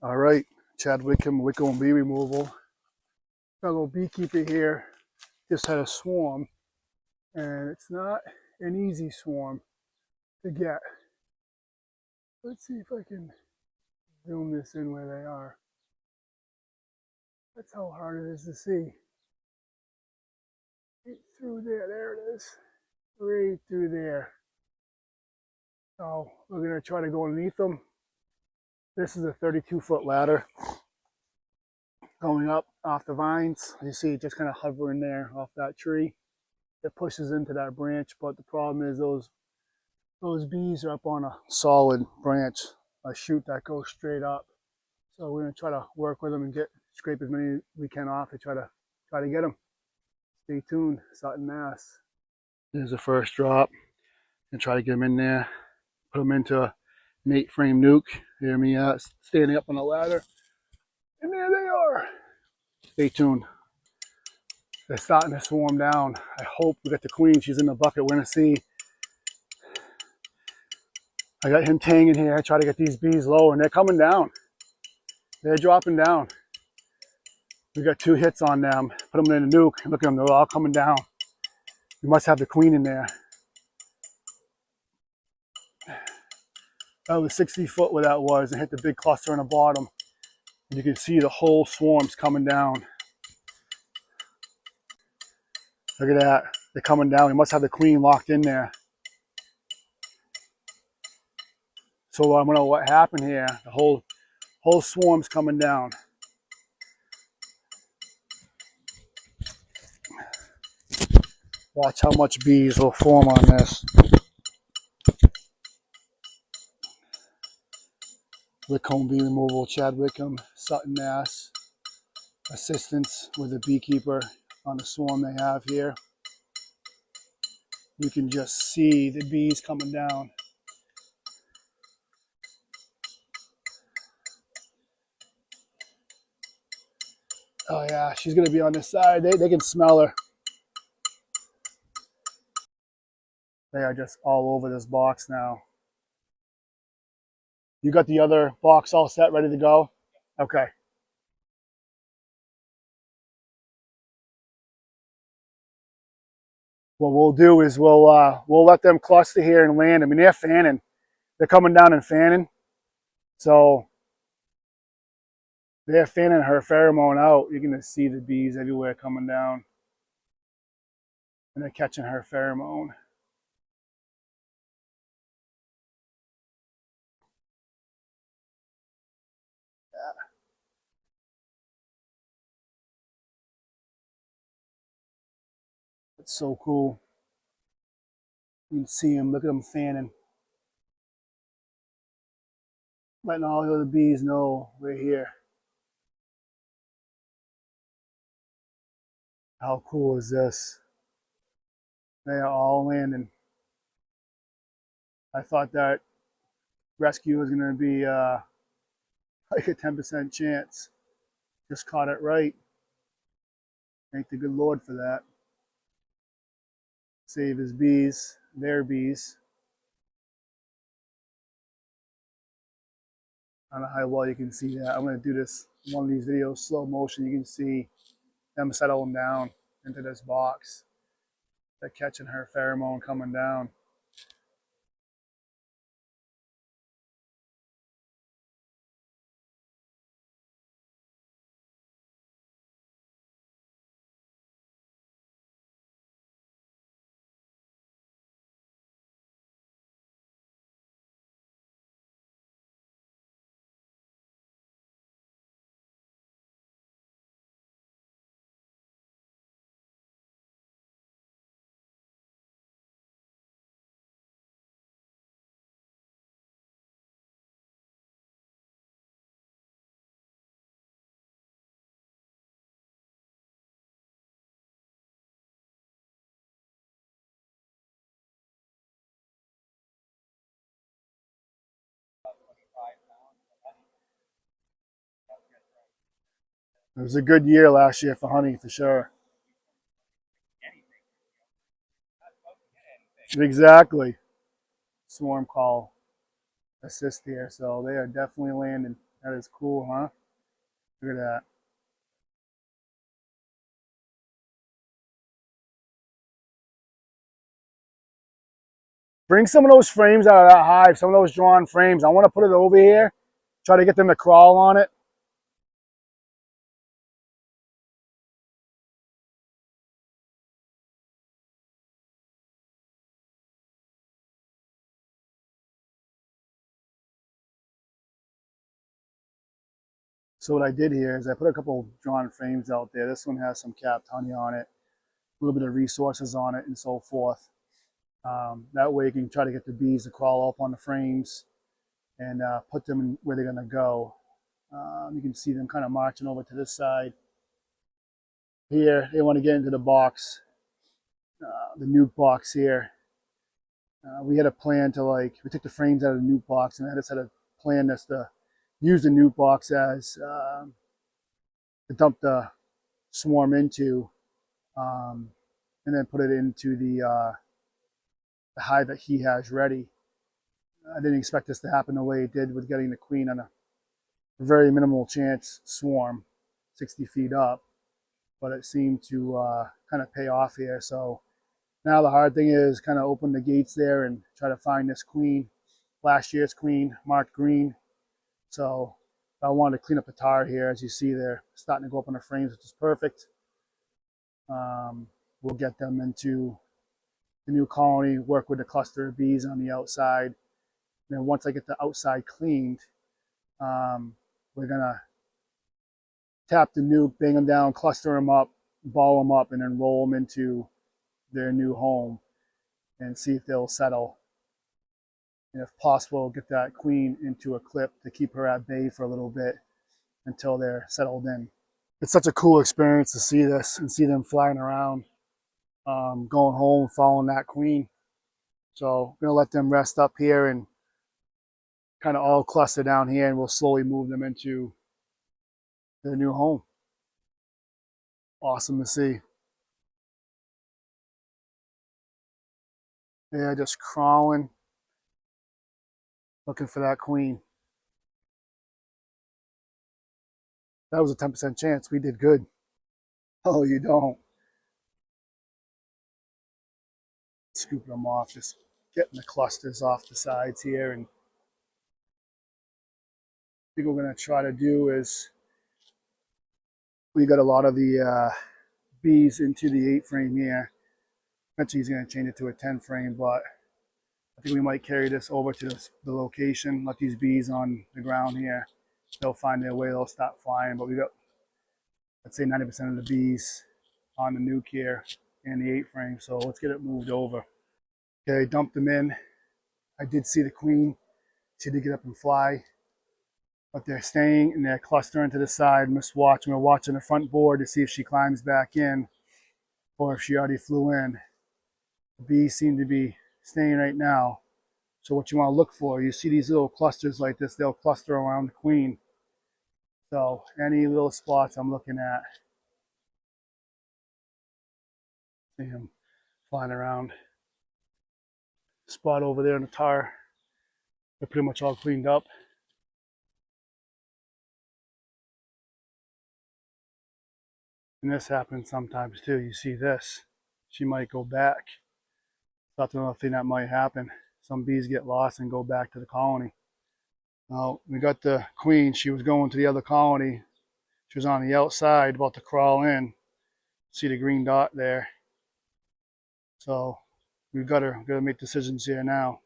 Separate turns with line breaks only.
All right, Chad Wickham, Wickham bee removal. Fellow beekeeper here just had a swarm, and it's not an easy swarm to get. Let's see if I can zoom this in where they are. That's how hard it is to see. Right through there it is. Right through there. So we're gonna try to go underneath them. This is a 32-foot ladder going up off the vines. You see it just kind of hovering there off that tree. It pushes into that branch, but the problem is those bees are up on a solid branch, a shoot that goes straight up. So we're gonna try to work with them and scrape as many we can off to try to get them. Stay tuned, Sutton, Mass. There's the first drop, and try to get them in there. Put them into an 8-frame nuke. Hear me standing up on the ladder, and there they are. Stay tuned. They're starting to swarm down. I hope we got the queen. She's in the bucket. We're gonna see. I got him tanging here. I try to get these bees low, and they're coming down. They're dropping down. We got 2 hits on them. Put them in the nuke. Look at them. They're all coming down. We must have the queen in there. That was 60 foot where that was, and hit the big cluster on the bottom. And you can see the whole swarms coming down. Look at that. They're coming down. We must have the queen locked in there. So I don't know what happened here. The whole swarm's coming down. Watch how much bees will form on this. Wickham bee removal, Chad Wickham, Sutton, Mass. Assistance with the beekeeper on the swarm they have here. You can just see the bees coming down. Oh yeah, she's gonna be on this side. They can smell her. They are just all over this box now. You got the other box all set, ready to go? Okay. What we'll do is we'll let them cluster here and land. I mean, they're fanning. They're coming down and fanning. So they're fanning her pheromone out. You're gonna see the bees everywhere coming down. And they're catching her pheromone. It's so cool. You can see them. Look at them fanning. Letting all the other bees know we're here. How cool is this? They are all landing. I thought that rescue was going to be like a 10% chance. Just caught it right. Thank the good Lord for that. Save his bees, their bees. I don't know how well you can see that. I'm going to do this one of these videos slow motion. You can see them settle them down into this box. They're catching her pheromone coming down. It was a good year last year for honey, for sure. Exactly. Swarm call assist here, so they are definitely landing. That is cool, huh? Look at that. Bring some of those frames out of that hive, some of those drawn frames. I want to put it over here, try to get them to crawl on it. So what I did here is I put a couple drawn frames out there. This one has some capped honey on it, a little bit of resources on it, and so forth. That way you can try to get the bees to crawl up on the frames and put them in where they're going to go. You can see them kind of marching over to this side. Here, they want to get into the box, the nuke box here. We had a plan to we took the frames out of the nuke box and I just had a plan that's to use the nuke box as to dump the swarm into and then put it into the hive that he has ready. I didn't expect this to happen the way it did with getting the queen on a very minimal chance swarm, 60 feet up, but it seemed to kind of pay off here. So now the hard thing is kind of open the gates there and try to find this queen. Last year's queen, marked green. So I wanted to clean up the tar here. As you see, they're starting to go up on the frames, which is perfect. We'll get them into the new colony, work with the cluster of bees on the outside. And then once I get the outside cleaned, we're gonna tap the nuke, bang them down, cluster them up, ball them up, and then roll them into their new home and see if they'll settle. And if possible, get that queen into a clip to keep her at bay for a little bit until they're settled in. It's such a cool experience to see this and see them flying around, going home, following that queen. So I'm gonna let them rest up here and kind of all cluster down here, and we'll slowly move them into their new home. Awesome to see. They're just crawling, looking for that queen. That was a 10% chance. We did good. Oh, you don't. Scooping them off, just getting the clusters off the sides here. And I think what we're going to try to do is we got a lot of the bees into the 8 frame here. Eventually he's going to change it to a 10 frame, but I think we might carry this over to the location, let these bees on the ground here. They'll find their way, they'll stop flying, but we got, let's say 90% of the bees on the nuke here and the 8 frame, so let's get it moved over. Okay, dumped them in. I did see the queen. She did get up and fly, but they're staying and they're clustering to the side. We're watching the front board to see if she climbs back in or if she already flew in. The bees seem to be staying right now. So what you want to look for, you see these little clusters like this, they'll cluster around the queen. So any little spots I'm looking at, see him flying around. Spot over there in the tar, they're pretty much all cleaned up. And this happens sometimes too. You see this, she might go back. That's another thing that might happen. Some bees get lost and go back to the colony. Now, we got the queen, she was going to the other colony. She was on the outside, about to crawl in. See the green dot there. So we've got to make decisions here now.